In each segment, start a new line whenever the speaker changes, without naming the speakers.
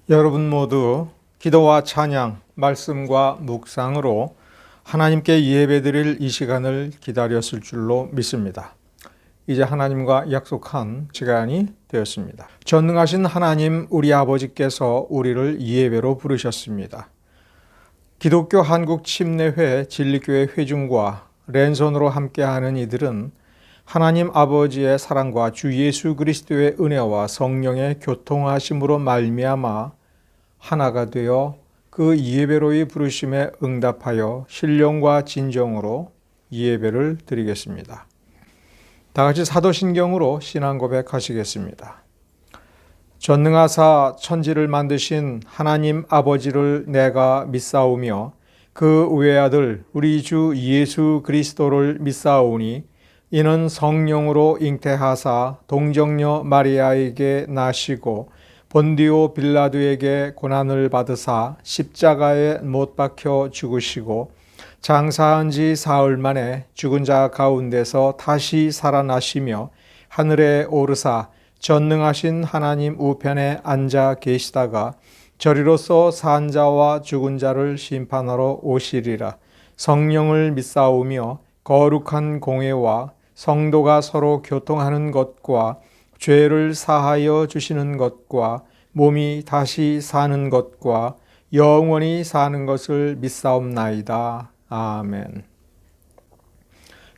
여러분 모두 기도와 찬양, 말씀과 묵상으로 하나님께 예배드릴 이 시간을 기다렸을 줄로 믿습니다. 이제 하나님과 약속한 시간이 되었습니다. 전능하신 하나님 우리 아버지께서 우리를 예배로 부르셨습니다. 기독교 한국 침례회 진리교회 회중과 랜선으로 함께하는 이들은 하나님 아버지의 사랑과 주 예수 그리스도의 은혜와 성령의 교통하심으로 말미암아 하나가 되어 그 예배로의 부르심에 응답하여 신령과 진정으로 예배를 드리겠습니다. 다 같이 사도신경으로 신앙 고백하시겠습니다. 전능하사 천지를 만드신 하나님 아버지를 내가 믿사오며 그 외아들 우리 주 예수 그리스도를 믿사오니 이는 성령으로 잉태하사 동정녀 마리아에게 나시고 본디오 빌라도에게 고난을 받으사 십자가에 못 박혀 죽으시고 장사한 지 사흘 만에 죽은 자 가운데서 다시 살아나시며 하늘에 오르사 전능하신 하나님 우편에 앉아 계시다가 저리로서 산 자와 죽은 자를 심판하러 오시리라. 성령을 믿사오며 거룩한 공회와 성도가 서로 교통하는 것과 죄를 사하여 주시는 것과 몸이 다시 사는 것과 영원히 사는 것을 믿사옵나이다. 아멘.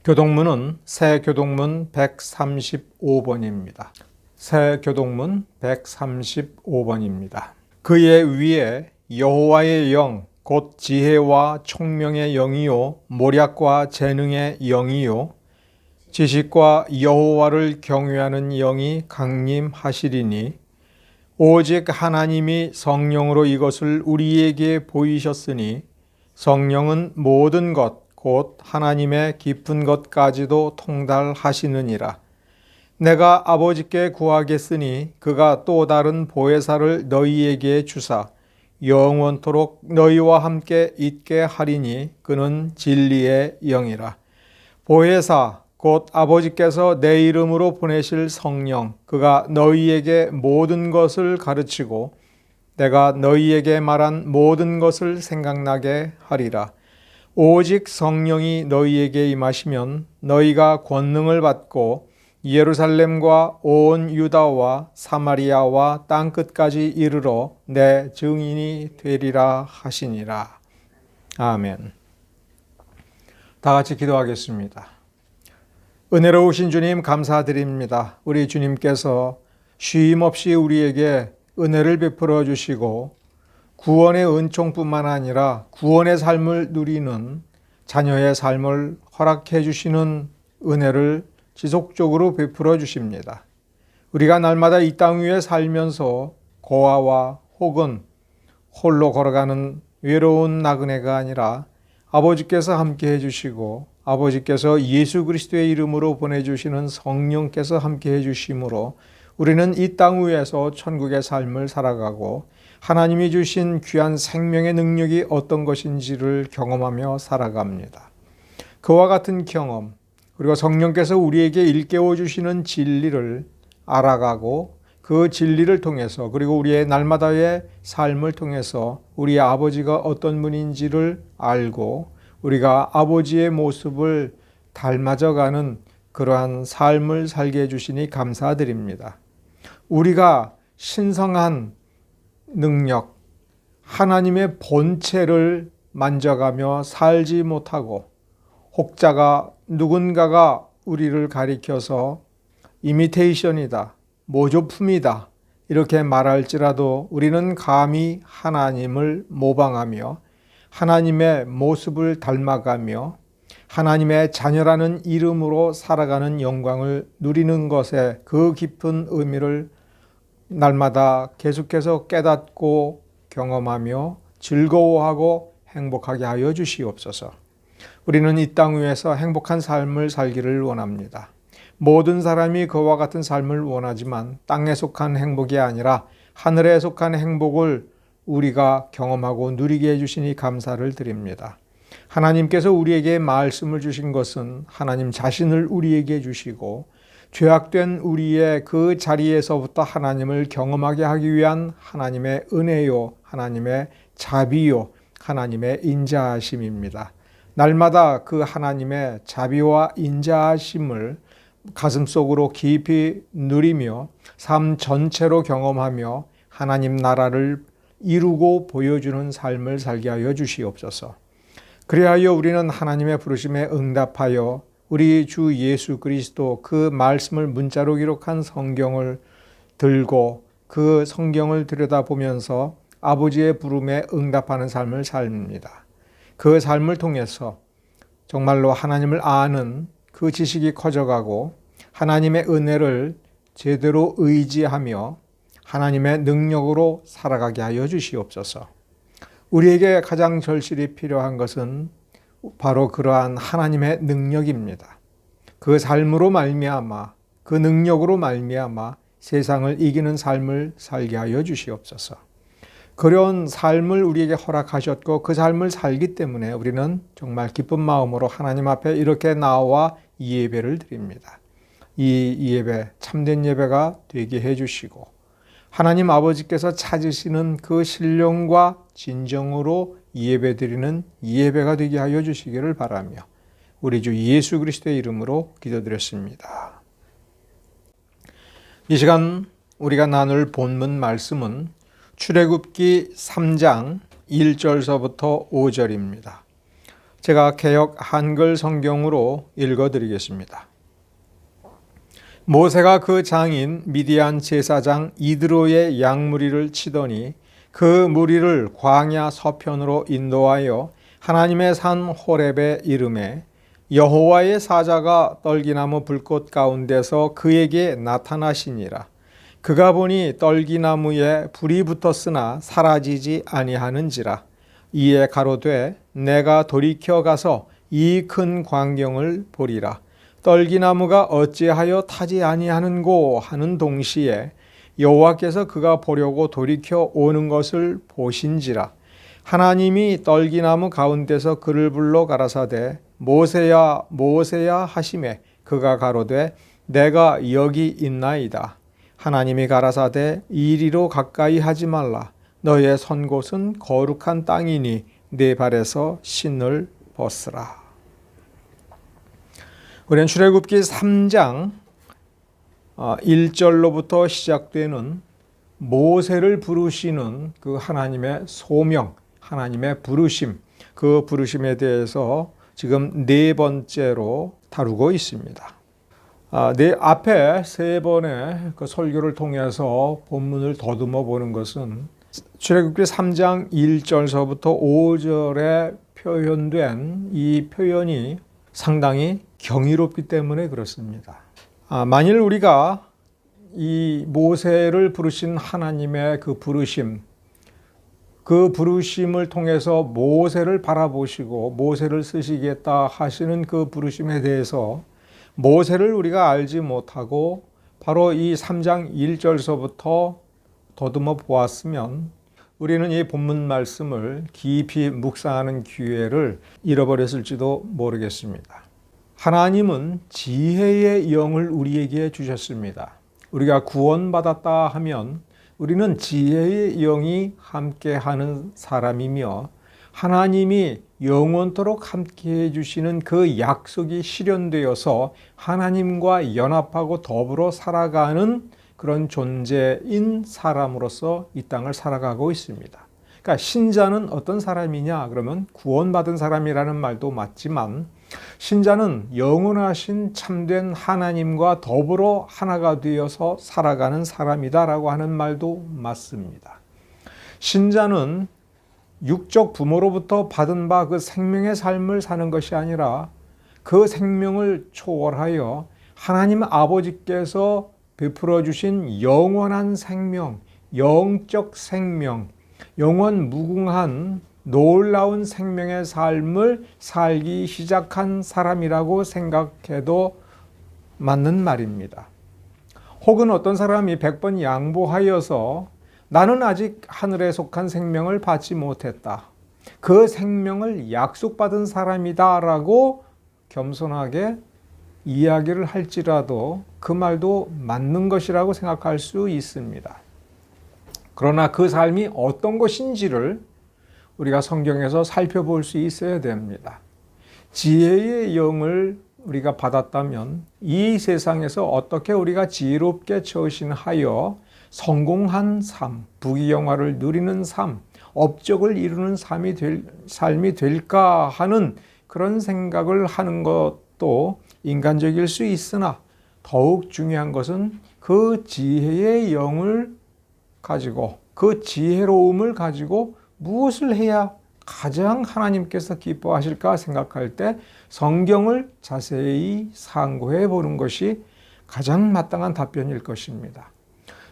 교동문은 새 교동문 135번입니다. 새 교동문 135번입니다. 그의 위에 여호와의 영, 곧 지혜와 총명의 영이요 모략과 재능의 영이요 지식과 여호와를 경외하는 영이 강림하시리니 오직 하나님이 성령으로 이것을 우리에게 보이셨으니 성령은 모든 것 곧 하나님의 깊은 것까지도 통달하시느니라. 내가 아버지께 구하겠으니 그가 또 다른 보혜사를 너희에게 주사 영원토록 너희와 함께 있게 하리니 그는 진리의 영이라. 보혜사 곧 아버지께서 내 이름으로 보내실 성령, 그가 너희에게 모든 것을 가르치고 내가 너희에게 말한 모든 것을 생각나게 하리라. 오직 성령이 너희에게 임하시면 너희가 권능을 받고 예루살렘과 온 유다와 사마리아와 땅끝까지 이르러 내 증인이 되리라 하시니라. 아멘. 다 같이 기도하겠습니다. 은혜로우신 주님 감사드립니다. 우리 주님께서 쉼없이 우리에게 은혜를 베풀어 주시고 구원의 은총뿐만 아니라 구원의 삶을 누리는 자녀의 삶을 허락해 주시는 은혜를 지속적으로 베풀어 주십니다. 우리가 날마다 이 땅 위에 살면서 고아와 혹은 홀로 걸어가는 외로운 나그네가 아니라 아버지께서 함께 해주시고 아버지께서 예수 그리스도의 이름으로 보내주시는 성령께서 함께 해주심으로 우리는 이 땅 위에서 천국의 삶을 살아가고 하나님이 주신 귀한 생명의 능력이 어떤 것인지를 경험하며 살아갑니다. 그와 같은 경험, 그리고 성령께서 우리에게 일깨워 주시는 진리를 알아가고 그 진리를 통해서 그리고 우리의 날마다의 삶을 통해서 우리 아버지가 어떤 분인지를 알고 우리가 아버지의 모습을 닮아져가는 그러한 삶을 살게 해주시니 감사드립니다. 우리가 신성한 능력, 하나님의 본체를 만져가며 살지 못하고 혹자가 누군가가 우리를 가리켜서 이미테이션이다, 모조품이다 이렇게 말할지라도 우리는 감히 하나님을 모방하며 하나님의 모습을 닮아가며 하나님의 자녀라는 이름으로 살아가는 영광을 누리는 것에 그 깊은 의미를 날마다 계속해서 깨닫고 경험하며 즐거워하고 행복하게 하여 주시옵소서. 우리는 이 땅 위에서 행복한 삶을 살기를 원합니다. 모든 사람이 그와 같은 삶을 원하지만 땅에 속한 행복이 아니라 하늘에 속한 행복을 우리가 경험하고 누리게 해주시니 감사를 드립니다. 하나님께서 우리에게 말씀을 주신 것은 하나님 자신을 우리에게 주시고 죄악된 우리의 그 자리에서부터 하나님을 경험하게 하기 위한 하나님의 은혜요, 하나님의 자비요, 하나님의 인자하심입니다. 날마다 그 하나님의 자비와 인자하심을 가슴속으로 깊이 누리며 삶 전체로 경험하며 하나님 나라를 이루고 보여주는 삶을 살게 하여 주시옵소서. 그리하여 우리는 하나님의 부르심에 응답하여 우리 주 예수 그리스도 그 말씀을 문자로 기록한 성경을 들고 그 성경을 들여다보면서 아버지의 부름에 응답하는 삶을 삽니다. 그 삶을 통해서 정말로 하나님을 아는 그 지식이 커져가고 하나님의 은혜를 제대로 의지하며 하나님의 능력으로 살아가게 하여 주시옵소서. 우리에게 가장 절실히 필요한 것은 바로 그러한 하나님의 능력입니다. 그 삶으로 말미암아 그 능력으로 말미암아 세상을 이기는 삶을 살게 하여 주시옵소서. 그런 삶을 우리에게 허락하셨고 그 삶을 살기 때문에 우리는 정말 기쁜 마음으로 하나님 앞에 이렇게 나와 이 예배를 드립니다. 이 예배 참된 예배가 되게 해주시고 하나님 아버지께서 찾으시는 그 신령과 진정으로 예배 드리는 예배가 되게 하여 주시기를 바라며 우리 주 예수 그리스도의 이름으로 기도드렸습니다. 이 시간 우리가 나눌 본문 말씀은 출애굽기 3장 1절서부터 5절입니다. 제가 개역 한글 성경으로 읽어드리겠습니다. 모세가 그 장인 미디안 제사장 이드로의 양무리를 치더니 그 무리를 광야 서편으로 인도하여 하나님의 산 호렙에 이르매 여호와의 사자가 떨기나무 불꽃 가운데서 그에게 나타나시니라. 그가 보니 떨기나무에 불이 붙었으나 사라지지 아니하는지라. 이에 가로되 내가 돌이켜 가서 이 큰 광경을 보리라. 떨기나무가 어찌하여 타지 아니하는고 하는 동시에 여호와께서 그가 보려고 돌이켜 오는 것을 보신지라. 하나님이 떨기나무 가운데서 그를 불러 가라사대 모세야 모세야 하시매 그가 가로되 내가 여기 있나이다. 하나님이 가라사대 이리로 가까이 하지 말라. 너의 선 곳은 거룩한 땅이니 내 발에서 신을 벗으라. 우리는 출애굽기 3장 1절로부터 시작되는 모세를 부르시는 그 하나님의 소명, 하나님의 부르심, 그 부르심에 대해서 지금 네 번째로 다루고 있습니다. 네 앞에 세 번의 그 설교를 통해서 본문을 더듬어 보는 것은 출애굽기 3장 1절서부터 5절에 표현된 이 표현이 상당히 경이롭기 때문에 그렇습니다. 만일 우리가 이 모세를 부르신 하나님의 그 부르심을 통해서 모세를 바라보시고 모세를 쓰시겠다 하시는 그 부르심에 대해서 모세를 우리가 알지 못하고 바로 이 3장 1절서부터 더듬어 보았으면 우리는 이 본문 말씀을 깊이 묵상하는 기회를 잃어버렸을지도 모르겠습니다. 하나님은 지혜의 영을 우리에게 주셨습니다. 우리가 구원받았다 하면 우리는 지혜의 영이 함께하는 사람이며 하나님이 영원토록 함께해 주시는 그 약속이 실현되어서 하나님과 연합하고 더불어 살아가는 그런 존재인 사람으로서 이 땅을 살아가고 있습니다. 그러니까 신자는 어떤 사람이냐 그러면 구원받은 사람이라는 말도 맞지만 신자는 영원하신 참된 하나님과 더불어 하나가 되어서 살아가는 사람이다라고 하는 말도 맞습니다. 신자는 육적 부모로부터 받은 바 그 생명의 삶을 사는 것이 아니라 그 생명을 초월하여 하나님 아버지께서 베풀어 주신 영원한 생명, 영적 생명, 영원 무궁한 놀라운 생명의 삶을 살기 시작한 사람이라고 생각해도 맞는 말입니다. 혹은 어떤 사람이 100번 양보하여서 나는 아직 하늘에 속한 생명을 받지 못했다. 그 생명을 약속받은 사람이다 라고 겸손하게 이야기를 할지라도 그 말도 맞는 것이라고 생각할 수 있습니다. 그러나 그 삶이 어떤 것인지를 우리가 성경에서 살펴볼 수 있어야 됩니다. 지혜의 영을 우리가 받았다면 이 세상에서 어떻게 우리가 지혜롭게 처신하여 성공한 삶, 부귀영화를 누리는 삶, 업적을 이루는 삶이 될까 하는 그런 생각을 하는 것도 인간적일 수 있으나 더욱 중요한 것은 그 지혜의 영을 가지고 그 지혜로움을 가지고 무엇을 해야 가장 하나님께서 기뻐하실까 생각할 때 성경을 자세히 상고해 보는 것이 가장 마땅한 답변일 것입니다.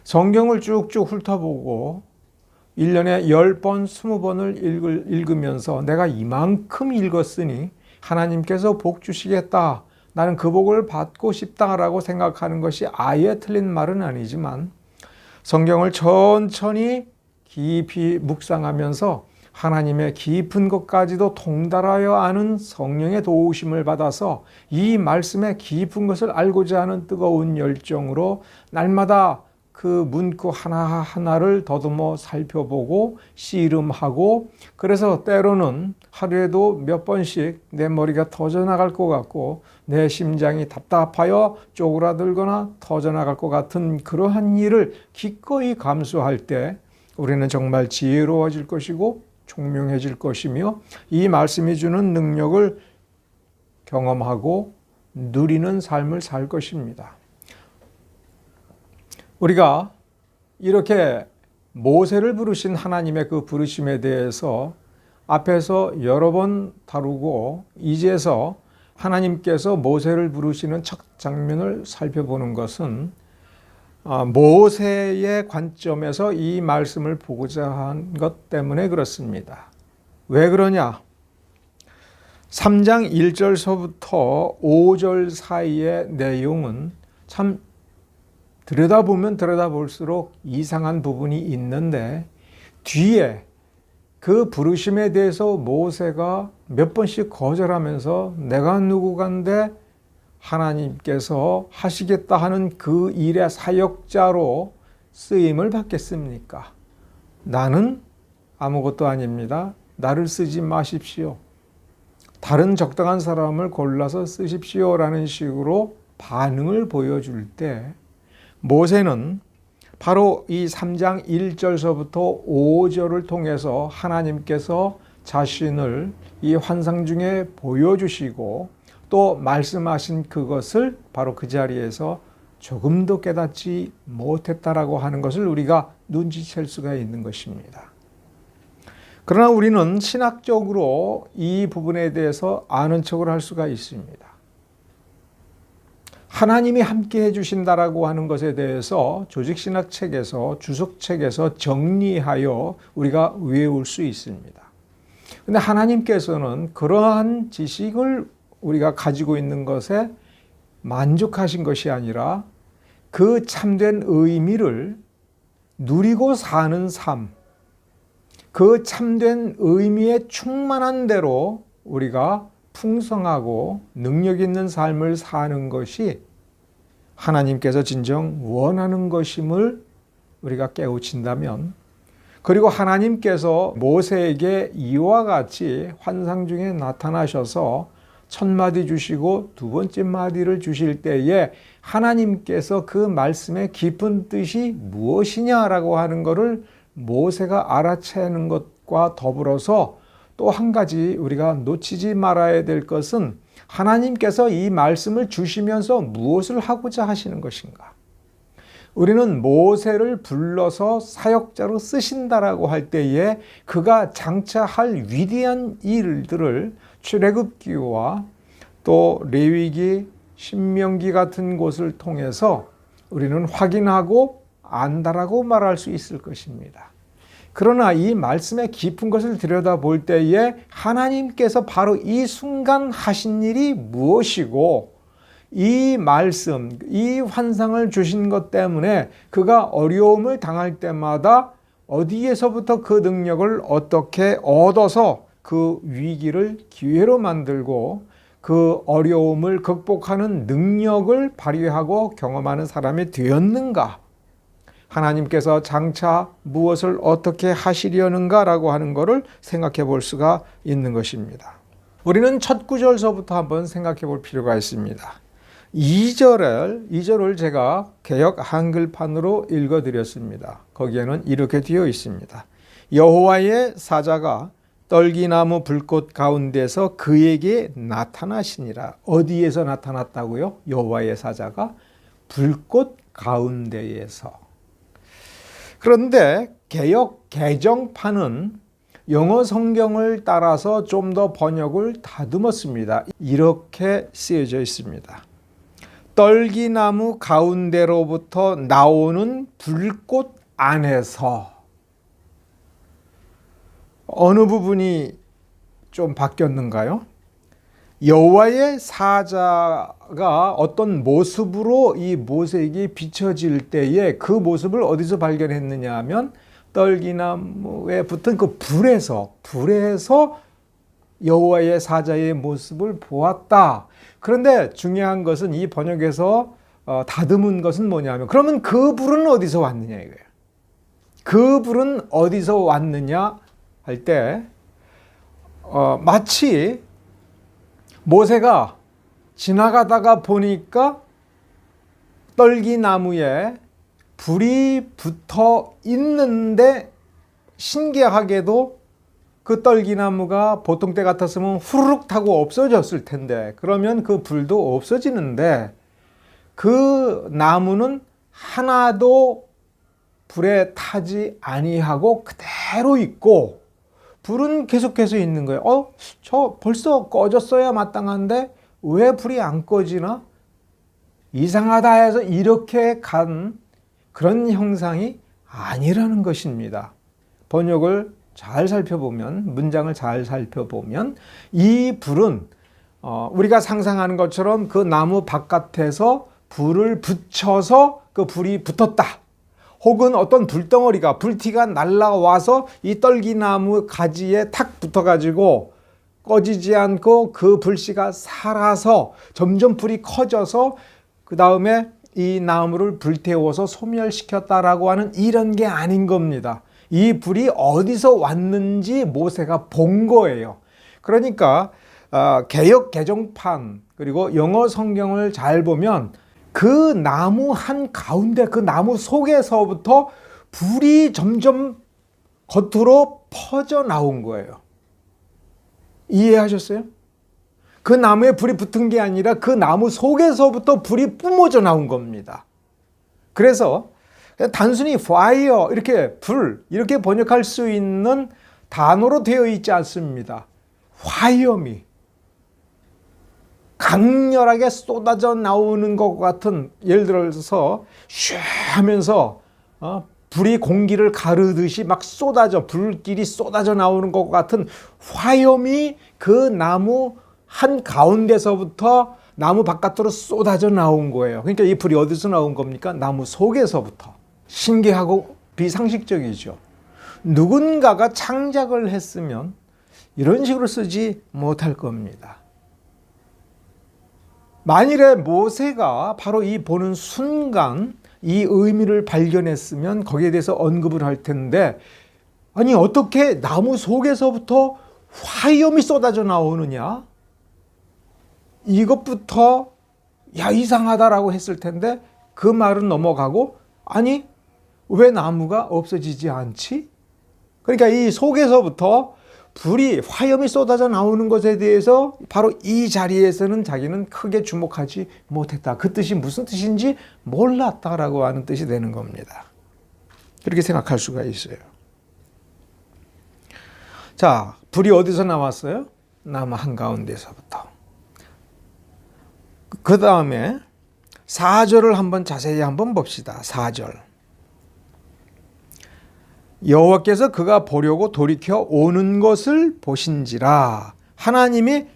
성경을 쭉쭉 훑어보고 1년에 10번, 20번을 읽으면서 내가 이만큼 읽었으니 하나님께서 복 주시겠다. 나는 그 복을 받고 싶다라고 생각하는 것이 아예 틀린 말은 아니지만 성경을 천천히 깊이 묵상하면서 하나님의 깊은 것까지도 통달하여 아는 성령의 도우심을 받아서 이 말씀의 깊은 것을 알고자 하는 뜨거운 열정으로 날마다 그 문구 하나하나를 더듬어 살펴보고 씨름하고 그래서 때로는 하루에도 몇 번씩 내 머리가 터져나갈 것 같고 내 심장이 답답하여 쪼그라들거나 터져나갈 것 같은 그러한 일을 기꺼이 감수할 때 우리는 정말 지혜로워질 것이고 총명해질 것이며 이 말씀이 주는 능력을 경험하고 누리는 삶을 살 것입니다. 우리가 이렇게 모세를 부르신 하나님의 그 부르심에 대해서 앞에서 여러 번 다루고 이제서 하나님께서 모세를 부르시는 첫 장면을 살펴보는 것은 모세의 관점에서 이 말씀을 보고자 한 것 때문에 그렇습니다. 왜 그러냐? 3장 1절서부터 5절 사이의 내용은 참 들여다보면 들여다볼수록 이상한 부분이 있는데 뒤에 그 부르심에 대해서 모세가 몇 번씩 거절하면서 내가 누구간데 하나님께서 하시겠다 하는 그 일의 사역자로 쓰임을 받겠습니까? 나는 아무것도 아닙니다. 나를 쓰지 마십시오. 다른 적당한 사람을 골라서 쓰십시오라는 식으로 반응을 보여줄 때 모세는 바로 이 3장 1절서부터 5절을 통해서 하나님께서 자신을 이 환상 중에 보여주시고 또 말씀하신 그것을 바로 그 자리에서 조금도 깨닫지 못했다라고 하는 것을 우리가 눈치챌 수가 있는 것입니다. 그러나 우리는 신학적으로 이 부분에 대해서 아는 척을 할 수가 있습니다. 하나님이 함께 해주신다라고 하는 것에 대해서 조직신학 책에서 주석책에서 정리하여 우리가 외울 수 있습니다. 그런데 하나님께서는 그러한 지식을 우리가 가지고 있는 것에 만족하신 것이 아니라 그 참된 의미를 누리고 사는 삶, 그 참된 의미에 충만한 대로 우리가 풍성하고 능력 있는 삶을 사는 것이 하나님께서 진정 원하는 것임을 우리가 깨우친다면 그리고 하나님께서 모세에게 이와 같이 환상 중에 나타나셔서 첫 마디 주시고 두 번째 마디를 주실 때에 하나님께서 그 말씀의 깊은 뜻이 무엇이냐라고 하는 것을 모세가 알아채는 것과 더불어서 또 한 가지 우리가 놓치지 말아야 될 것은 하나님께서 이 말씀을 주시면서 무엇을 하고자 하시는 것인가? 우리는 모세를 불러서 사역자로 쓰신다라고 할 때에 그가 장차 할 위대한 일들을 출애굽기와 또 레위기, 신명기 같은 곳을 통해서 우리는 확인하고 안다라고 말할 수 있을 것입니다. 그러나 이 말씀의 깊은 것을 들여다볼 때에 하나님께서 바로 이 순간 하신 일이 무엇이고 이 말씀, 이 환상을 주신 것 때문에 그가 어려움을 당할 때마다 어디에서부터 그 능력을 어떻게 얻어서 그 위기를 기회로 만들고 그 어려움을 극복하는 능력을 발휘하고 경험하는 사람이 되었는가? 하나님께서 장차 무엇을 어떻게 하시려는가라고 하는 것을 생각해 볼 수가 있는 것입니다. 우리는 첫 구절서부터 한번 생각해 볼 필요가 있습니다. 2절을 제가 개역 한글판으로 읽어드렸습니다. 거기에는 이렇게 되어 있습니다. 여호와의 사자가 떨기나무 불꽃 가운데서 그에게 나타나시니라. 어디에서 나타났다고요? 여호와의 사자가 불꽃 가운데에서. 그런데 개역 개정판은 영어 성경을 따라서 좀 더 번역을 다듬었습니다. 이렇게 쓰여져 있습니다. 떨기나무 가운데로부터 나오는 불꽃 안에서. 어느 부분이 좀 바뀌었는가요? 여호와의 사자가 어떤 모습으로 이 모세에게 비춰질 때에 그 모습을 어디서 발견했느냐 하면 떨기나무에 붙은 그 불에서 여호와의 사자의 모습을 보았다. 그런데 중요한 것은 이 번역에서 다듬은 것은 뭐냐면 그러면 그 불은 어디서 왔느냐 이거예요. 그 불은 어디서 왔느냐 할 때 마치 모세가 지나가다가 보니까 떨기나무에 불이 붙어 있는데 신기하게도 그 떨기나무가 보통 때 같았으면 후루룩 타고 없어졌을 텐데 그러면 그 불도 없어지는데 그 나무는 하나도 불에 타지 아니하고 그대로 있고 불은 계속해서 있는 거예요. 저 벌써 꺼졌어야 마땅한데 왜 불이 안 꺼지나? 이상하다 해서 이렇게 간 그런 형상이 아니라는 것입니다. 번역을 잘 살펴보면, 문장을 잘 살펴보면 이 불은 우리가 상상하는 것처럼 그 나무 바깥에서 불을 붙여서 그 불이 붙었다. 혹은 어떤 불덩어리가 불티가 날라와서 이 떨기나무 가지에 탁 붙어가지고 꺼지지 않고 그 불씨가 살아서 점점 불이 커져서 그 다음에 이 나무를 불태워서 소멸시켰다라고 하는 이런 게 아닌 겁니다. 이 불이 어디서 왔는지 모세가 본 거예요. 그러니까 개역 개정판 그리고 영어 성경을 잘 보면 그 나무 한 가운데 그 나무 속에서부터 불이 점점 겉으로 퍼져 나온 거예요. 이해하셨어요? 그 나무에 불이 붙은 게 아니라 그 나무 속에서부터 불이 뿜어져 나온 겁니다. 그래서 단순히 fire 이렇게 불 이렇게 번역할 수 있는 단어로 되어 있지 않습니다. 화염이 강렬하게 쏟아져 나오는 것 같은 예를 들어서 슈 하면서 불이 공기를 가르듯이 막 불길이 쏟아져 나오는 것 같은 화염이 그 나무 한 가운데서부터 나무 바깥으로 쏟아져 나온 거예요. 그러니까 이 불이 어디서 나온 겁니까? 나무 속에서부터. 신기하고 비상식적이죠. 누군가가 창작을 했으면 이런 식으로 쓰지 못할 겁니다. 만일에 모세가 바로 이 보는 순간 이 의미를 발견했으면 거기에 대해서 언급을 할 텐데 아니 어떻게 나무 속에서부터 화염이 쏟아져 나오느냐? 이것부터 이상하다라고 했을 텐데 그 말은 넘어가고 아니 왜 나무가 없어지지 않지? 그러니까 이 속에서부터 화염이 쏟아져 나오는 것에 대해서 바로 이 자리에서는 자기는 크게 주목하지 못했다. 그 뜻이 무슨 뜻인지 몰랐다라고 하는 뜻이 되는 겁니다. 그렇게 생각할 수가 있어요. 자, 불이 어디서 나왔어요? 나무 한가운데서부터. 그 다음에 4절을 한번 자세히 한번 봅시다. 4절. 여호와께서 그가 보려고 돌이켜 오는 것을 보신지라. 하나님이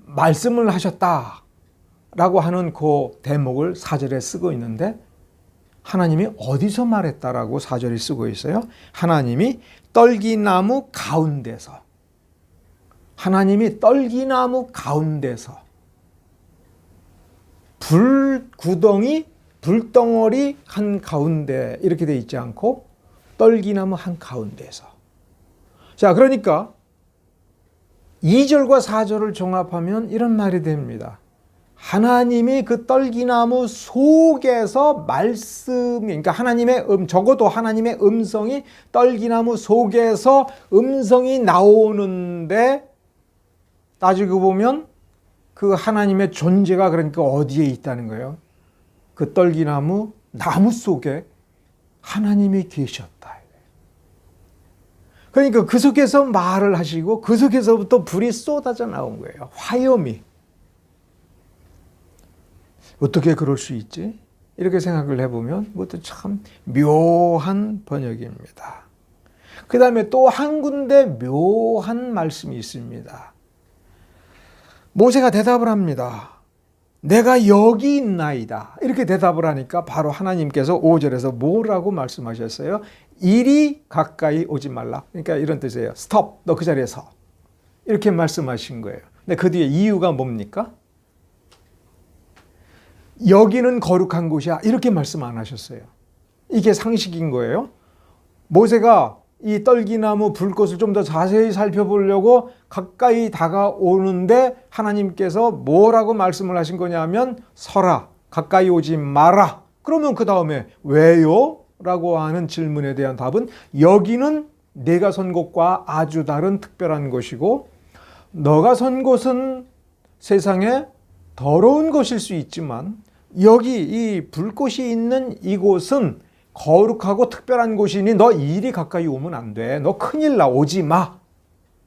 말씀을 하셨다라고 하는 그 대목을 4절에 쓰고 있는데 하나님이 어디서 말했다라고 4절에 쓰고 있어요? 하나님이 떨기나무 가운데서. 하나님이 떨기나무 가운데서. 불구덩이, 불덩어리 한 가운데 이렇게 돼 있지 않고 떨기나무 한 가운데에서. 자, 그러니까 2절과 4절을 종합하면 이런 말이 됩니다. 하나님이 그 떨기나무 속에서 말씀이, 그러니까 하나님의 적어도 하나님의 음성이 떨기나무 속에서 음성이 나오는데 따지고 보면 그 하나님의 존재가 그러니까 어디에 있다는 거예요? 그 떨기나무 나무 속에 하나님이 계셨다. 그러니까 그 속에서 말을 하시고 그 속에서부터 불이 쏟아져 나온 거예요. 화염이. 어떻게 그럴 수 있지? 이렇게 생각을 해보면 그것도 참 묘한 번역입니다. 그 다음에 또 한 군데 묘한 말씀이 있습니다. 모세가 대답을 합니다. 내가 여기 있나이다. 이렇게 대답을 하니까 바로 하나님께서 5절에서 뭐라고 말씀하셨어요? 이리 가까이 오지 말라. 그러니까 이런 뜻이에요. 스톱, 너 그 자리에 서. 이렇게 말씀하신 거예요. 근데 그 뒤에 이유가 뭡니까? 여기는 거룩한 곳이야. 이렇게 말씀 안 하셨어요. 이게 상식인 거예요. 모세가 이 떨기나무 불꽃을 좀 더 자세히 살펴보려고 가까이 다가오는데 하나님께서 뭐라고 말씀을 하신 거냐면 서라, 가까이 오지 마라. 그러면 그 다음에 왜요? 라고 하는 질문에 대한 답은 여기는 내가 선 곳과 아주 다른 특별한 곳이고 너가 선 곳은 세상에 더러운 곳일 수 있지만 여기 이 불꽃이 있는 이곳은 거룩하고 특별한 곳이니 너 이리 가까이 오면 안 돼. 너 큰일 나. 오지 마.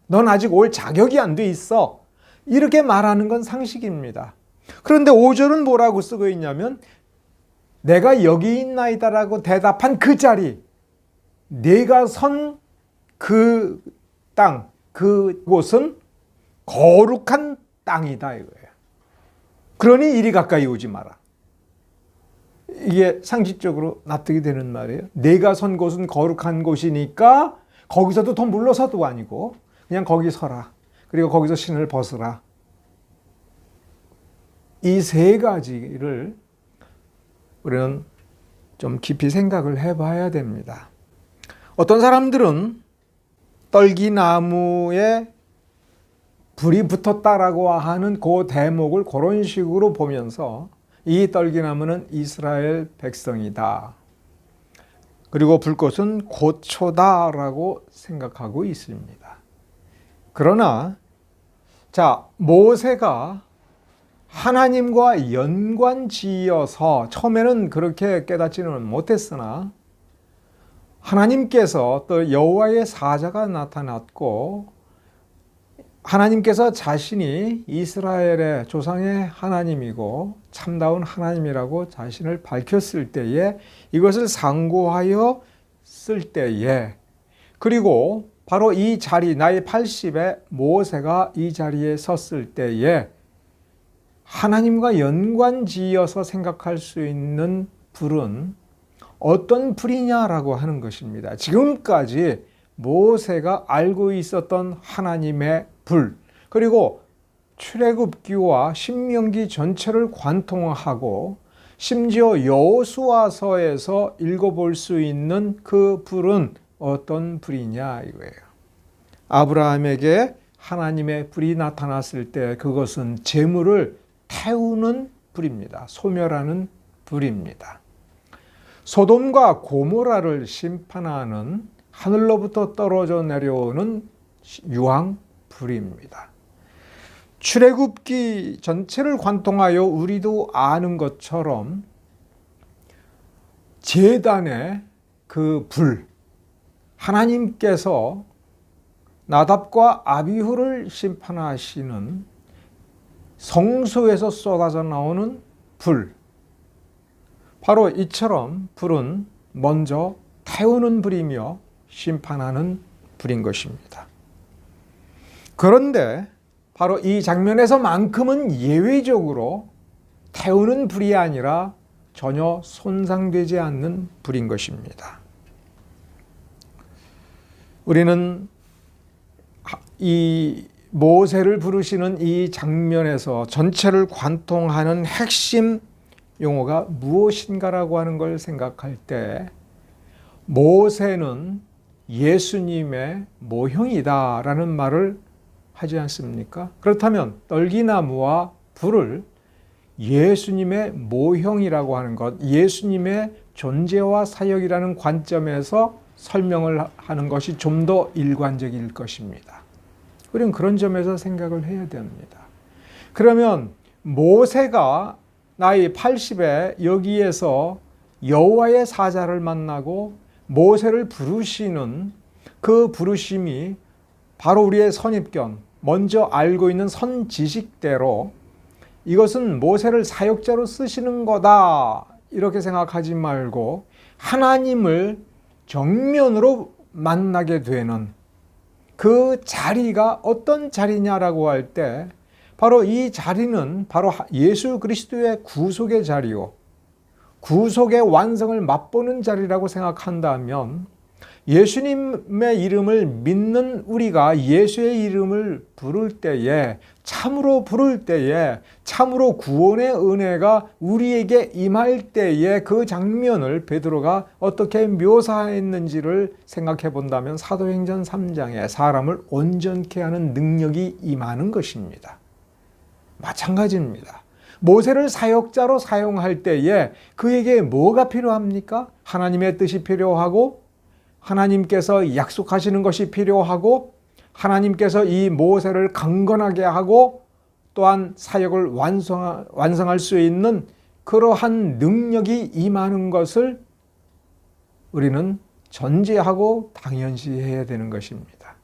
넌 아직 올 자격이 안 돼 있어. 이렇게 말하는 건 상식입니다. 그런데 5절은 뭐라고 쓰고 있냐면 내가 여기 있나이다라고 대답한 그 자리, 내가 선 그 땅, 그곳은 거룩한 땅이다 이거예요. 그러니 이리 가까이 오지 마라. 이게 상식적으로 납득이 되는 말이에요. 내가 선 곳은 거룩한 곳이니까 거기서도 더 물러서도 아니고 그냥 거기 서라. 그리고 거기서 신을 벗으라. 이 세 가지를 우리는 좀 깊이 생각을 해봐야 됩니다. 어떤 사람들은 떨기나무에 불이 붙었다라고 하는 그 대목을 그런 식으로 보면서 이 떨기나무는 이스라엘 백성이다. 그리고 불꽃은 고초다라고 생각하고 있습니다. 그러나 자, 모세가 하나님과 연관지어서 처음에는 그렇게 깨닫지는 못했으나 하나님께서 또 여호와의 사자가 나타났고 하나님께서 자신이 이스라엘의 조상의 하나님이고 참다운 하나님이라고 자신을 밝혔을 때에 이것을 상고하여 쓸 때에 그리고 바로 이 자리 나이 80에 모세가 이 자리에 섰을 때에 하나님과 연관지어서 생각할 수 있는 불은 어떤 불이냐라고 하는 것입니다. 지금까지 모세가 알고 있었던 하나님의 불, 그리고 출애굽기와 신명기 전체를 관통하고 심지어 여호수아서에서 읽어볼 수 있는 그 불은 어떤 불이냐 이거예요. 아브라함에게 하나님의 불이 나타났을 때 그것은 재물을 태우는 불입니다. 소멸하는 불입니다. 소돔과 고모라를 심판하는 하늘로부터 떨어져 내려오는 유황 불입니다. 출애굽기 전체를 관통하여 우리도 아는 것처럼 제단의 그 불, 하나님께서 나답과 아비후를 심판하시는 성소에서 쏟아져 나오는 불, 바로 이처럼 불은 먼저 태우는 불이며 심판하는 불인 것입니다. 그런데 바로 이 장면에서만큼은 예외적으로 태우는 불이 아니라 전혀 손상되지 않는 불인 것입니다. 우리는 이 모세를 부르시는 이 장면에서 전체를 관통하는 핵심 용어가 무엇인가라고 하는 걸 생각할 때 모세는 예수님의 모형이다라는 말을 하지 않습니까? 그렇다면 떨기나무와 불을 예수님의 모형이라고 하는 것, 예수님의 존재와 사역이라는 관점에서 설명을 하는 것이 좀 더 일관적일 것입니다. 우리는 그런 점에서 생각을 해야 됩니다. 그러면 모세가 나이 80에 여기에서 여호와의 사자를 만나고 모세를 부르시는 그 부르심이 바로 우리의 선입견, 먼저 알고 있는 선지식대로 이것은 모세를 사역자로 쓰시는 거다 이렇게 생각하지 말고 하나님을 정면으로 만나게 되는 그 자리가 어떤 자리냐라고 할 때 바로 이 자리는 바로 예수 그리스도의 구속의 자리요, 구속의 완성을 맛보는 자리라고 생각한다면 예수님의 이름을 믿는 우리가 예수의 이름을 부를 때에 참으로 부를 때에 참으로 구원의 은혜가 우리에게 임할 때에 그 장면을 베드로가 어떻게 묘사했는지를 생각해 본다면 사도행전 3장에 사람을 온전케 하는 능력이 임하는 것입니다. 마찬가지입니다. 모세를 사역자로 사용할 때에 그에게 뭐가 필요합니까? 하나님의 뜻이 필요하고 하나님께서 약속하시는 것이 필요하고 하나님께서 이 모세를 강건하게 하고 또한 사역을 완성할 수 있는 그러한 능력이 임하는 것을 우리는 전제하고 당연시해야 되는 것입니다.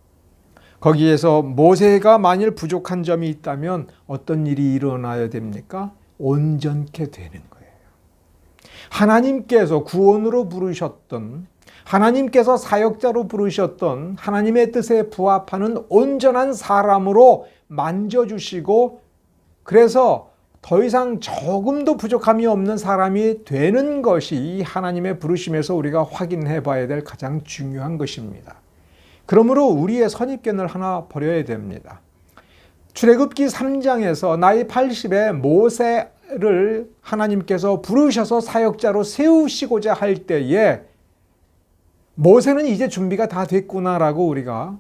거기에서 모세가 만일 부족한 점이 있다면 어떤 일이 일어나야 됩니까? 온전케 되는 거예요. 하나님께서 구원으로 부르셨던, 하나님께서 사역자로 부르셨던 하나님의 뜻에 부합하는 온전한 사람으로 만져주시고 그래서 더 이상 조금도 부족함이 없는 사람이 되는 것이 하나님의 부르심에서 우리가 확인해 봐야 될 가장 중요한 것입니다. 그러므로 우리의 선입견을 하나 버려야 됩니다. 출애굽기 3장에서 나이 80에 모세를 하나님께서 부르셔서 사역자로 세우시고자 할 때에 모세는 이제 준비가 다 됐구나라고 우리가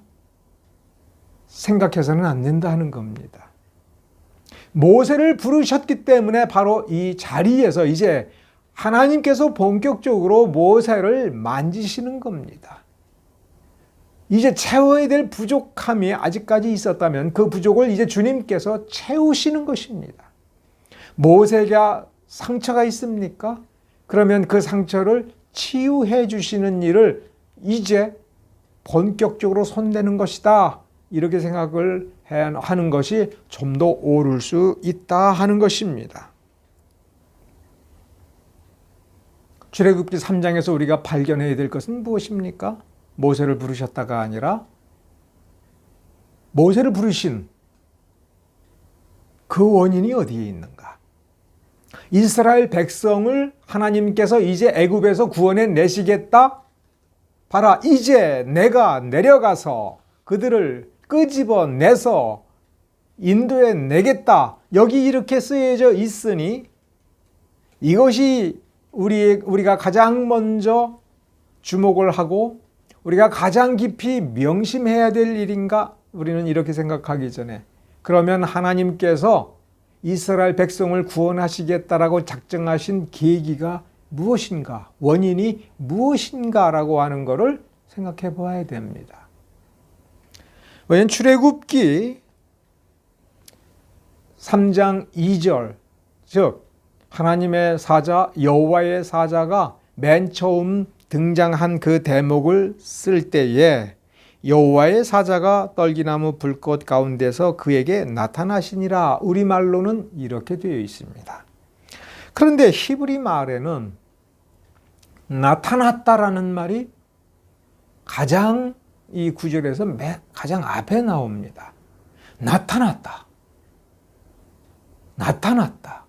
생각해서는 안 된다는 겁니다. 모세를 부르셨기 때문에 바로 이 자리에서 이제 하나님께서 본격적으로 모세를 만지시는 겁니다. 이제 채워야 될 부족함이 아직까지 있었다면 그 부족을 이제 주님께서 채우시는 것입니다. 모세가 상처가 있습니까? 그러면 그 상처를 치유해 주시는 일을 이제 본격적으로 손대는 것이다. 이렇게 생각을 하는 것이 좀 더 옳을 수 있다 하는 것입니다. 출애굽기 3장에서 우리가 발견해야 될 것은 무엇입니까? 모세를 부르셨다가 아니라 모세를 부르신 그 원인이 어디에 있는가? 이스라엘 백성을 하나님께서 이제 애굽에서 구원해 내시겠다? 봐라, 이제 내가 내려가서 그들을 끄집어내서 인도해 내겠다. 여기 이렇게 쓰여져 있으니 이것이 우리가 가장 먼저 주목을 하고 우리가 가장 깊이 명심해야 될 일인가? 우리는 이렇게 생각하기 전에 그러면 하나님께서 이스라엘 백성을 구원하시겠다라고 작정하신 계기가 무엇인가? 원인이 무엇인가라고 하는 것을 생각해 봐야 됩니다. 왜냐하면 출애굽기 3장 2절 즉 하나님의 사자 여호와의 사자가 맨 처음 등장한 그 대목을 쓸 때에 여호와의 사자가 떨기나무 불꽃 가운데서 그에게 나타나시니라 우리말로는 이렇게 되어 있습니다. 그런데 히브리 말에는 나타났다라는 말이 가장 이 구절에서 가장 앞에 나옵니다. 나타났다. 나타났다.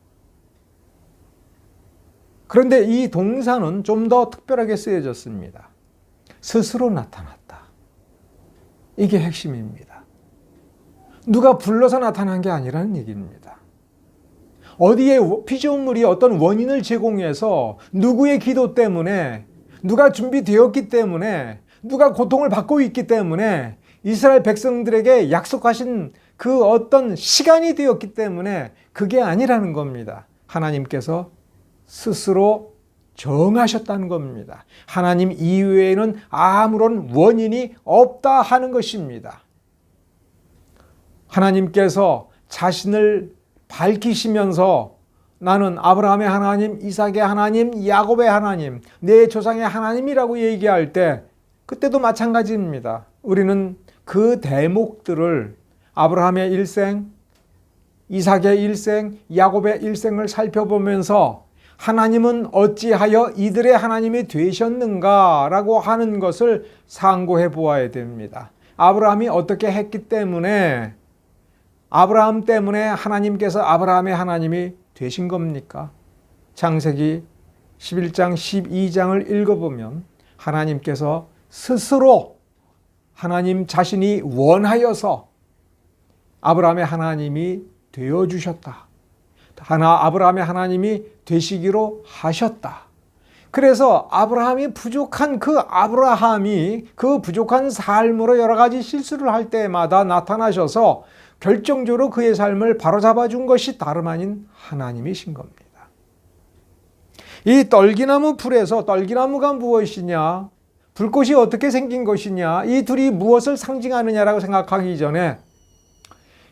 그런데 이 동사는 좀 더 특별하게 쓰여졌습니다. 스스로 나타났다. 이게 핵심입니다. 누가 불러서 나타난 게 아니라는 얘기입니다. 어디에 피조물이 어떤 원인을 제공해서 누구의 기도 때문에, 누가 준비되었기 때문에, 누가 고통을 받고 있기 때문에 이스라엘 백성들에게 약속하신 그 어떤 시간이 되었기 때문에 그게 아니라는 겁니다. 하나님께서 스스로 정하셨다는 겁니다. 하나님 이외에는 아무런 원인이 없다 하는 것입니다. 하나님께서 자신을 밝히시면서 나는 아브라함의 하나님, 이삭의 하나님, 야곱의 하나님, 내 조상의 하나님이라고 얘기할 때 그때도 마찬가지입니다. 우리는 그 대목들을 아브라함의 일생, 이삭의 일생, 야곱의 일생을 살펴보면서 하나님은 어찌하여 이들의 하나님이 되셨는가라고 하는 것을 상고해 보아야 됩니다. 아브라함이 어떻게 했기 때문에, 아브라함 때문에 하나님께서 아브라함의 하나님이 되신 겁니까? 창세기 11장 12장을 읽어보면 하나님께서 스스로 하나님 자신이 원하여서 아브라함의 하나님이 되어주셨다. 아브라함의 하나님이 되시기로 하셨다. 그래서 아브라함이 부족한 그 부족한 삶으로 여러 가지 실수를 할 때마다 나타나셔서 결정적으로 그의 삶을 바로잡아 준 것이 다름 아닌 하나님이신 겁니다. 이 떨기나무 풀에서 떨기나무가 무엇이냐, 불꽃이 어떻게 생긴 것이냐, 이 둘이 무엇을 상징하느냐라고 생각하기 전에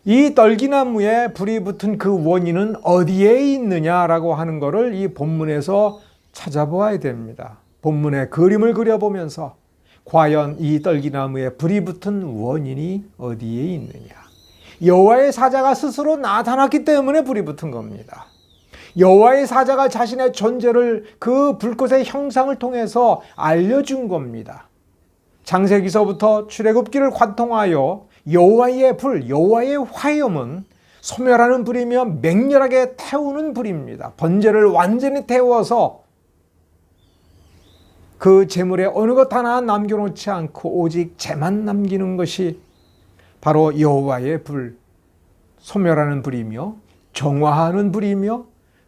이 떨기나무에 불이 붙은 그 원인은 어디에 있느냐라고 하는 것을 이 본문에서 찾아보아야 됩니다. 본문의 그림을 그려보면서 과연 이 떨기나무에 불이 붙은 원인이 어디에 있느냐. 여호와의 사자가 스스로 나타났기 때문에 불이 붙은 겁니다. 여호와의 사자가 자신의 존재를 그 불꽃의 형상을 통해서 알려준 겁니다. 창세기서부터 출애굽기를 관통하여 여호와의 불, 여호와의 화염은 소멸하는 불이며 맹렬하게 태우는 불입니다. 번제를 완전히 태워서 그 제물에 어느 것 하나 남겨놓지 않고 오직 재만 남기는 것이 바로 여호와의 불, 소멸하는 불이며 정화하는 불이며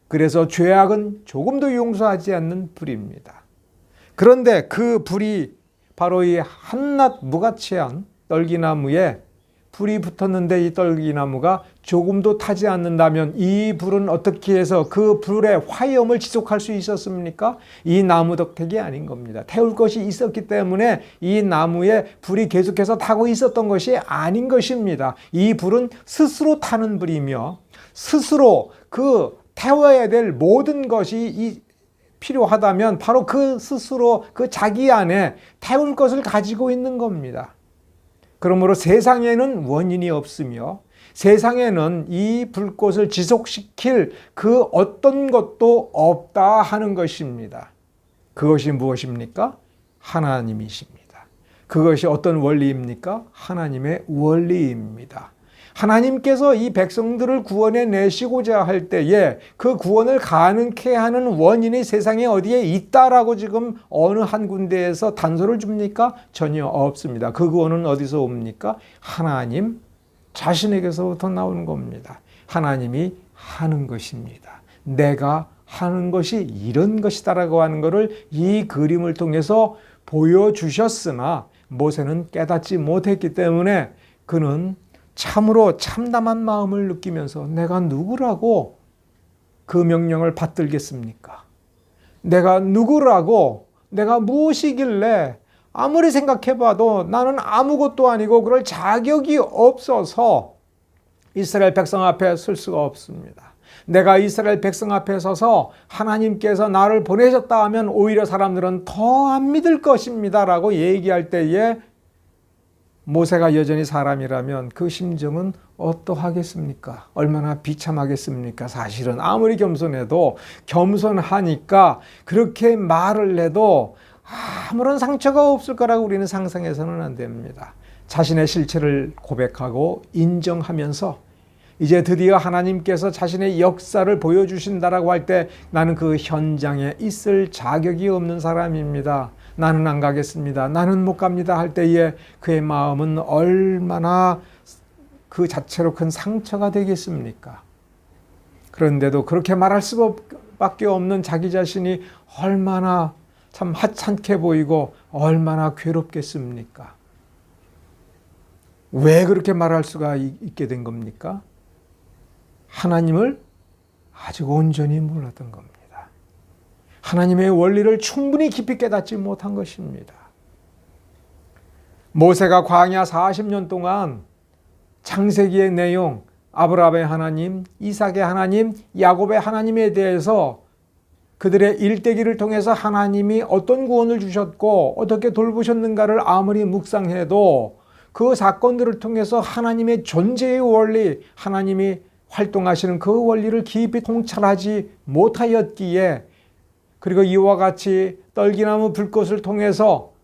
그래서 죄악은 조금도 용서하지 않는 불입니다. 그런데 그 불이 바로 이 한낱 무가치한 떨기나무에 불이 붙었는데 이 떨기나무가 조금도 타지 않는다면 이 불은 어떻게 해서 그 불의 화염을 지속할 수 있었습니까? 이 나무 덕택이 아닌 겁니다. 태울 것이 있었기 때문에 이 나무에 불이 계속해서 타고 있었던 것이 아닌 것입니다. 이 불은 스스로 타는 불이며 스스로 그 태워야 될 모든 것이 필요하다면 바로 그 스스로 그 자기 안에 태울 것을 가지고 있는 겁니다. 그러므로 세상에는 원인이 없으며 세상에는 이 불꽃을 지속시킬 그 어떤 것도 없다 하는 것입니다. 그것이 무엇입니까? 하나님이십니다. 그것이 어떤 원리입니까? 하나님의 원리입니다. 하나님께서 이 백성들을 구원해 내시고자 할 때에 그 구원을 가능케 하는 원인이 세상에 어디에 있다라고 지금 어느 한 군데에서 단서를 줍니까? 전혀 없습니다. 그 구원은 어디서 옵니까? 하나님 자신에게서부터 나오는 겁니다. 하나님이 하는 것입니다. 내가 하는 것이 이런 것이다라고 하는 것을 이 그림을 통해서 보여주셨으나 모세는 깨닫지 못했기 때문에 그는 참으로 참담한 마음을 느끼면서 내가 누구라고 그 명령을 받들겠습니까? 내가 누구라고, 내가 무엇이길래 아무리 생각해봐도 나는 아무것도 아니고 그럴 자격이 없어서 이스라엘 백성 앞에 설 수가 없습니다. 내가 이스라엘 백성 앞에 서서 하나님께서 나를 보내셨다 하면 오히려 사람들은 더 안 믿을 것입니다 라고 얘기할 때에 모세가 여전히 사람이라면 그 심정은 어떠하겠습니까? 얼마나 비참하겠습니까? 사실은 아무리 겸손해도 겸손하니까 그렇게 말을 해도 아무런 상처가 없을 거라고 우리는 상상해서는 안 됩니다. 자신의 실체를 고백하고 인정하면서 이제 드디어 하나님께서 자신의 역사를 보여주신다라고 할 때 나는 그 현장에 있을 자격이 없는 사람입니다. 나는 안 가겠습니다. 나는 못 갑니다 할 때에 그의 마음은 얼마나 그 자체로 큰 상처가 되겠습니까? 그런데도 그렇게 말할 수밖에 없는 자기 자신이 얼마나 참 하찮게 보이고 얼마나 괴롭겠습니까? 왜 그렇게 말할 수가 있게 된 겁니까? 하나님을 아직 온전히 몰랐던 겁니다. 하나님의 원리를 충분히 깊이 깨닫지 못한 것입니다. 모세가 광야 40년 동안 창세기의 내용, 아브라함의 하나님, 이삭의 하나님, 야곱의 하나님에 대해서 그들의 일대기를 통해서 하나님이 어떤 구원을 주셨고 어떻게 돌보셨는가를 아무리 묵상해도 그 사건들을 통해서 하나님의 존재의 원리, 하나님이 활동하시는 그 원리를 깊이 통찰하지 못하였기에, 그리고 이와 같이 떨기나무 불꽃을 통해서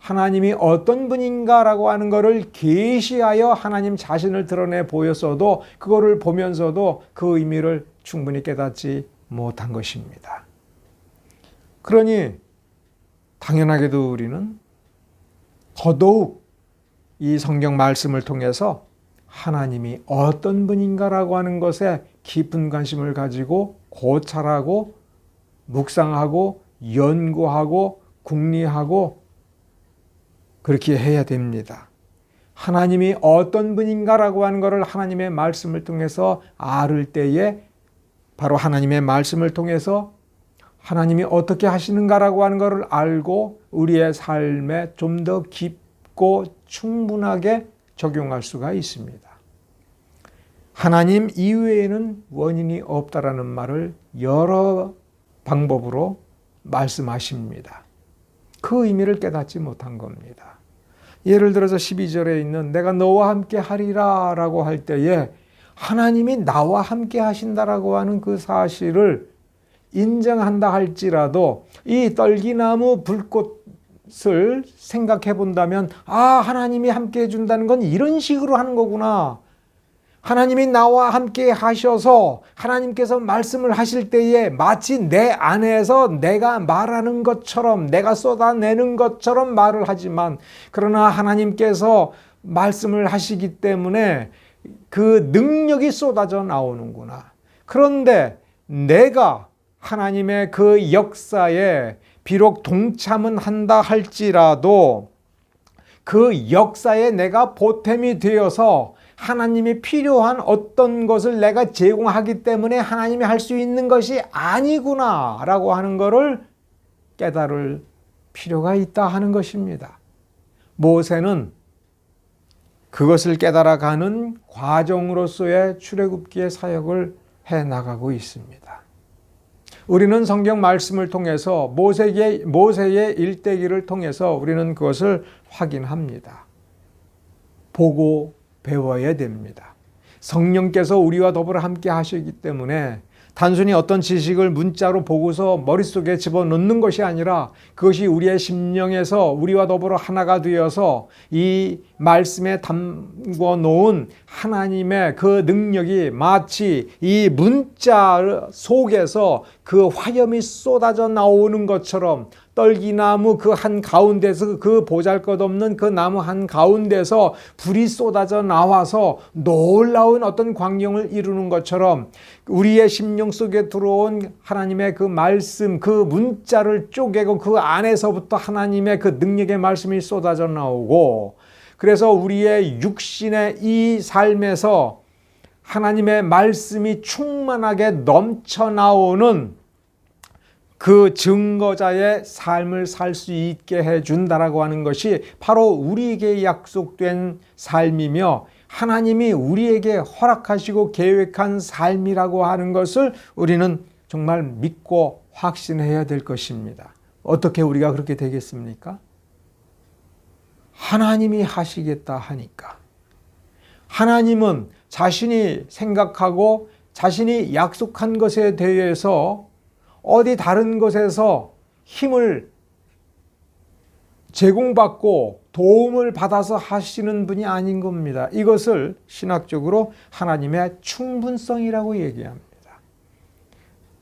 하나님이 어떤 분인가라고 하는 것을 계시하여 하나님 자신을 드러내 보였어도 그거를 보면서도 그 의미를 충분히 깨닫지 못한 것입니다. 그러니 당연하게도 우리는 더더욱 이 성경 말씀을 통해서 하나님이 어떤 분인가라고 하는 것에 깊은 관심을 가지고 고찰하고 묵상하고 연구하고 궁리하고 그렇게 해야 됩니다. 하나님이 어떤 분인가라고 하는 것을 하나님의 말씀을 통해서 알을 때에 바로 하나님의 말씀을 통해서 하나님이 어떻게 하시는가라고 하는 것을 알고 우리의 삶에 좀 더 깊고 충분하게 적용할 수가 있습니다. 하나님 이외에는 원인이 없다라는 말을 여러 방법으로 말씀하십니다. 그 의미를 깨닫지 못한 겁니다. 예를 들어서 12절에 있는 내가 너와 함께 하리라 라고 할 때에 하나님이 나와 함께 하신다라고 하는 그 사실을 인정한다 할지라도 이 떨기나무 불꽃을 생각해 본다면 하나님이 함께 해준다는 건 이런 식으로 하는 거구나. 하나님이 나와 함께 하셔서 하나님께서 말씀을 하실 때에 마치 내 안에서 내가 말하는 것처럼 내가 쏟아내는 것처럼 말을 하지만 그러나 하나님께서 말씀을 하시기 때문에 그 능력이 쏟아져 나오는구나. 그런데 내가 하나님의 그 역사에 비록 동참은 한다 할지라도 그 역사에 내가 보탬이 되어서 하나님이 필요한 어떤 것을 내가 제공하기 때문에 하나님이 할 수 있는 것이 아니구나 라고 하는 것을 깨달을 필요가 있다 하는 것입니다. 모세는 그것을 깨달아가는 과정으로서의 출애굽기의 사역을 해나가고 있습니다. 우리는 성경 말씀을 통해서 모세의 일대기를 통해서 우리는 그것을 확인합니다. 보고 배워야 됩니다. 성령께서 우리와 더불어 함께 하시기 때문에 단순히 어떤 지식을 문자로 보고서 머릿속에 집어넣는 것이 아니라 그것이 우리의 심령에서 우리와 더불어 하나가 되어서 이 말씀에 담궈 놓은 하나님의 그 능력이 마치 이 문자 속에서 그 화염이 쏟아져 나오는 것처럼 떨기나무 그 한가운데서 그 보잘것없는 그 나무 한가운데서 불이 쏟아져 나와서 놀라운 어떤 광경을 이루는 것처럼 우리의 심령 속에 들어온 하나님의 그 말씀, 그 문자를 쪼개고 그 안에서부터 하나님의 그 능력의 말씀이 쏟아져 나오고, 그래서 우리의 육신의 이 삶에서 하나님의 말씀이 충만하게 넘쳐나오는 그 증거자의 삶을 살 수 있게 해준다라고 하는 것이 바로 우리에게 약속된 삶이며 하나님이 우리에게 허락하시고 계획한 삶이라고 하는 것을 우리는 정말 믿고 확신해야 될 것입니다. 어떻게 우리가 그렇게 되겠습니까? 하나님이 하시겠다 하니까. 하나님은 자신이 생각하고 자신이 약속한 것에 대해서 어디 다른 것에서 힘을 제공받고 도움을 받아서 하시는 분이 아닌 겁니다. 이것을 신학적으로 하나님의 충분성이라고 얘기합니다.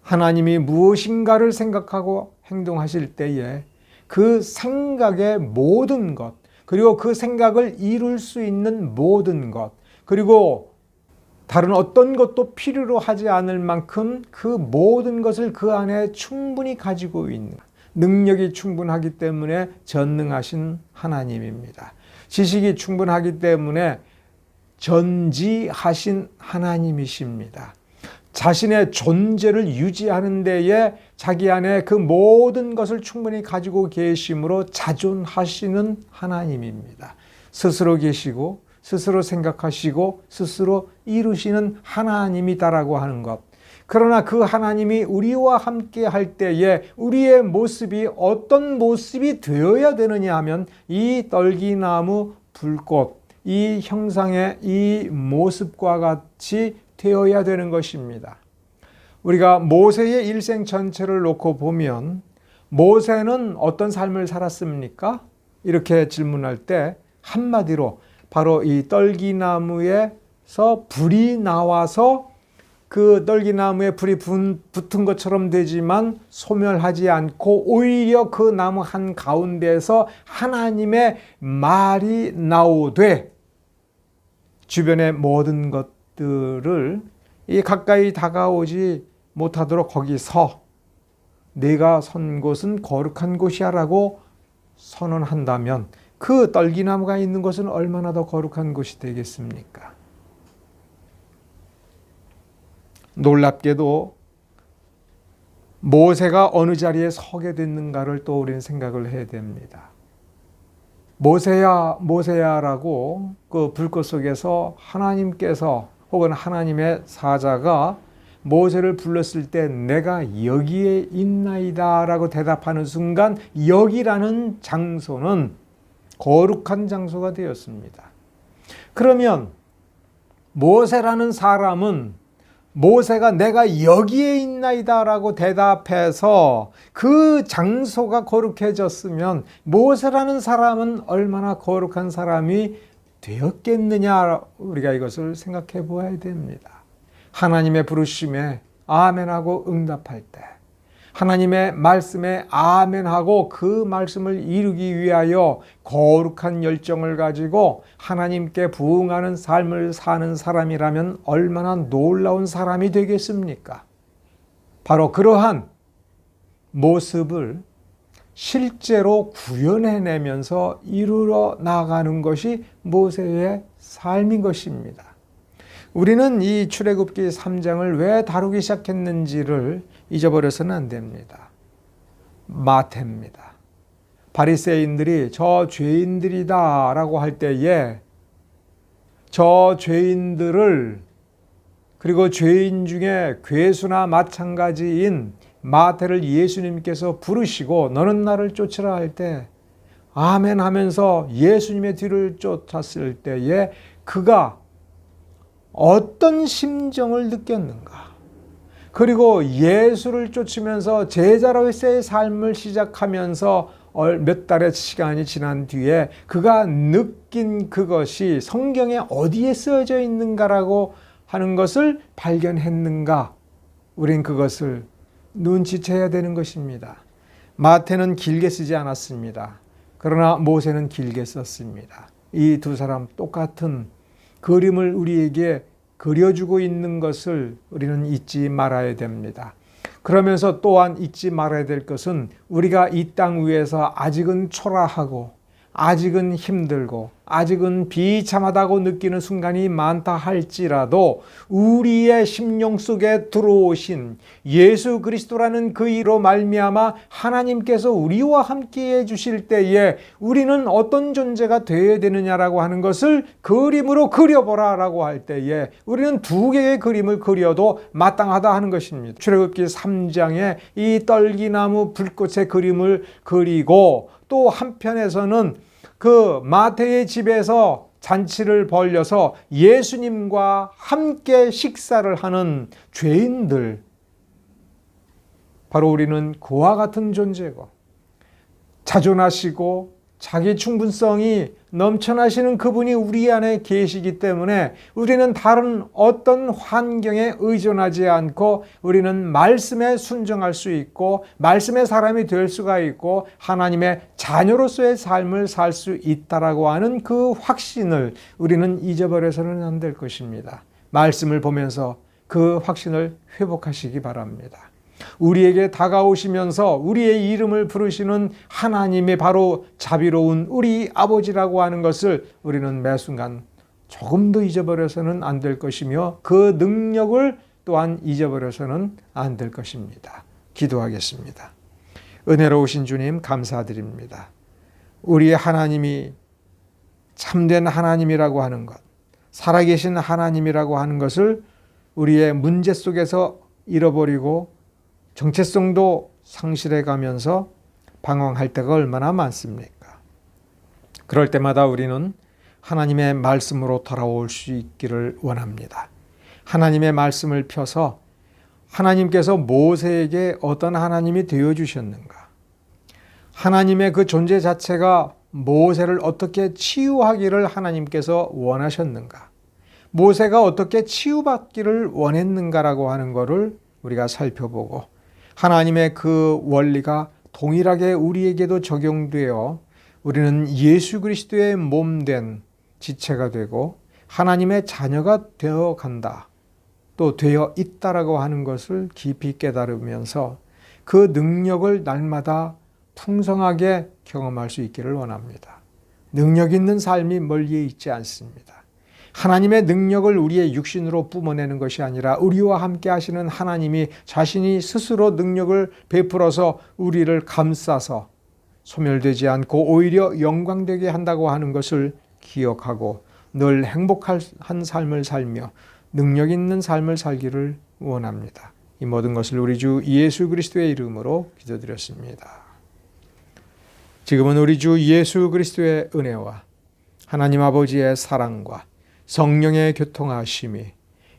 하나님이 무엇인가를 생각하고 행동하실 때에 그 생각의 모든 것, 그리고 그 생각을 이룰 수 있는 모든 것, 그리고 다른 어떤 것도 필요로 하지 않을 만큼 그 모든 것을 그 안에 충분히 가지고 있는 능력이 충분하기 때문에 전능하신 하나님입니다. 지식이 충분하기 때문에 전지하신 하나님이십니다. 자신의 존재를 유지하는 데에 자기 안에 그 모든 것을 충분히 가지고 계심으로 자존하시는 하나님입니다. 스스로 계시고 스스로 생각하시고 스스로 이루시는 하나님이다라고 하는 것. 그러나 그 하나님이 우리와 함께 할 때에 우리의 모습이 어떤 모습이 되어야 되느냐 하면 이 떨기나무 불꽃, 이 형상의 이 모습과 같이 되어야 되는 것입니다. 우리가 모세의 일생 전체를 놓고 보면 모세는 어떤 삶을 살았습니까? 이렇게 질문할 때 한마디로 바로 이 떨기나무에서 불이 나와서 그 떨기나무에 불이 붙은 것처럼 되지만 소멸하지 않고 오히려 그 나무 한가운데에서 하나님의 말이 나오되 주변의 모든 것들을 이 가까이 다가오지 못하도록 거기서 내가 선 곳은 거룩한 곳이야 라고 선언한다면 그 떨기나무가 있는 곳은 얼마나 더 거룩한 곳이 되겠습니까? 놀랍게도 모세가 어느 자리에 서게 됐는가를 또 우리는 생각을 해야 됩니다. 모세야 모세야라고 그 불꽃 속에서 하나님께서 혹은 하나님의 사자가 모세를 불렀을 때 내가 여기에 있나이다 라고 대답하는 순간 여기라는 장소는 거룩한 장소가 되었습니다. 그러면 모세라는 사람은 모세가 내가 여기에 있나이다 라고 대답해서 그 장소가 거룩해졌으면 모세라는 사람은 얼마나 거룩한 사람이 되었겠느냐, 우리가 이것을 생각해 보아야 됩니다. 하나님의 부르심에 아멘하고 응답할 때, 하나님의 말씀에 아멘하고 그 말씀을 이루기 위하여 거룩한 열정을 가지고 하나님께 부응하는 삶을 사는 사람이라면 얼마나 놀라운 사람이 되겠습니까? 바로 그러한 모습을 실제로 구현해내면서 이루어 나가는 것이 모세의 삶인 것입니다. 우리는 이 출애굽기 3장을 왜 다루기 시작했는지를 잊어버려서는 안 됩니다. 마태입니다. 바리새인들이 저 죄인들이다 라고 할 때에 저 죄인들을, 그리고 죄인 중에 괴수나 마찬가지인 마태를 예수님께서 부르시고 너는 나를 쫓으라 할 때 아멘 하면서 예수님의 뒤를 쫓았을 때에 그가 어떤 심정을 느꼈는가? 그리고 예수를 쫓으면서 제자로서의 삶을 시작하면서 몇 달의 시간이 지난 뒤에 그가 느낀 그것이 성경에 어디에 쓰여져 있는가라고 하는 것을 발견했는가? 우린 그것을 눈치채야 되는 것입니다. 마태는 길게 쓰지 않았습니다. 그러나 모세는 길게 썼습니다. 이 두 사람 똑같은 그림을 우리에게 그려주고 있는 것을 우리는 잊지 말아야 됩니다. 그러면서 또한 잊지 말아야 될 것은 우리가 이 땅 위에서 아직은 초라하고 아직은 힘들고 아직은 비참하다고 느끼는 순간이 많다 할지라도 우리의 심령 속에 들어오신 예수 그리스도라는 그 이로 말미암아 하나님께서 우리와 함께 해주실 때에 우리는 어떤 존재가 되어야 되느냐라고 하는 것을 그림으로 그려보라 라고 할 때에 우리는 두 개의 그림을 그려도 마땅하다 하는 것입니다. 출애굽기 3장에 이 떨기나무 불꽃의 그림을 그리고 또 한편에서는 그 마태의 집에서 잔치를 벌려서 예수님과 함께 식사를 하는 죄인들, 바로 우리는 그와 같은 존재고 자존하시고 자기 충분성이 넘쳐나시는 그분이 우리 안에 계시기 때문에 우리는 다른 어떤 환경에 의존하지 않고 우리는 말씀에 순종할 수 있고 말씀의 사람이 될 수가 있고 하나님의 자녀로서의 삶을 살 수 있다라고 하는 그 확신을 우리는 잊어버려서는 안 될 것입니다. 말씀을 보면서 그 확신을 회복하시기 바랍니다. 우리에게 다가오시면서 우리의 이름을 부르시는 하나님이 바로 자비로운 우리 아버지라고 하는 것을 우리는 매 순간 조금도 잊어버려서는 안 될 것이며 그 능력을 또한 잊어버려서는 안 될 것입니다. 기도하겠습니다. 은혜로우신 주님 감사드립니다. 우리의 하나님이 참된 하나님이라고 하는 것, 살아계신 하나님이라고 하는 것을 우리의 문제 속에서 잃어버리고 정체성도 상실해 가면서 방황할 때가 얼마나 많습니까? 그럴 때마다 우리는 하나님의 말씀으로 돌아올 수 있기를 원합니다. 하나님의 말씀을 펴서 하나님께서 모세에게 어떤 하나님이 되어주셨는가? 하나님의 그 존재 자체가 모세를 어떻게 치유하기를 하나님께서 원하셨는가? 모세가 어떻게 치유받기를 원했는가라고 하는 것을 우리가 살펴보고 하나님의 그 원리가 동일하게 우리에게도 적용되어 우리는 예수 그리스도의 몸된 지체가 되고 하나님의 자녀가 되어 간다. 또 되어 있다라고 하는 것을 깊이 깨달으면서 그 능력을 날마다 풍성하게 경험할 수 있기를 원합니다. 능력 있는 삶이 멀리에 있지 않습니다. 하나님의 능력을 우리의 육신으로 뿜어내는 것이 아니라 우리와 함께 하시는 하나님이 자신이 스스로 능력을 베풀어서 우리를 감싸서 소멸되지 않고 오히려 영광되게 한다고 하는 것을 기억하고 늘 행복한 삶을 살며 능력 있는 삶을 살기를 원합니다. 이 모든 것을 우리 주 예수 그리스도의 이름으로 기도드렸습니다. 지금은 우리 주 예수 그리스도의 은혜와 하나님 아버지의 사랑과 성령의 교통하심이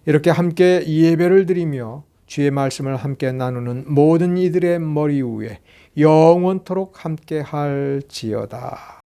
이렇게 함께 예배를 드리며 주의 말씀을 함께 나누는 모든 이들의 머리 위에 영원토록 함께 할지어다.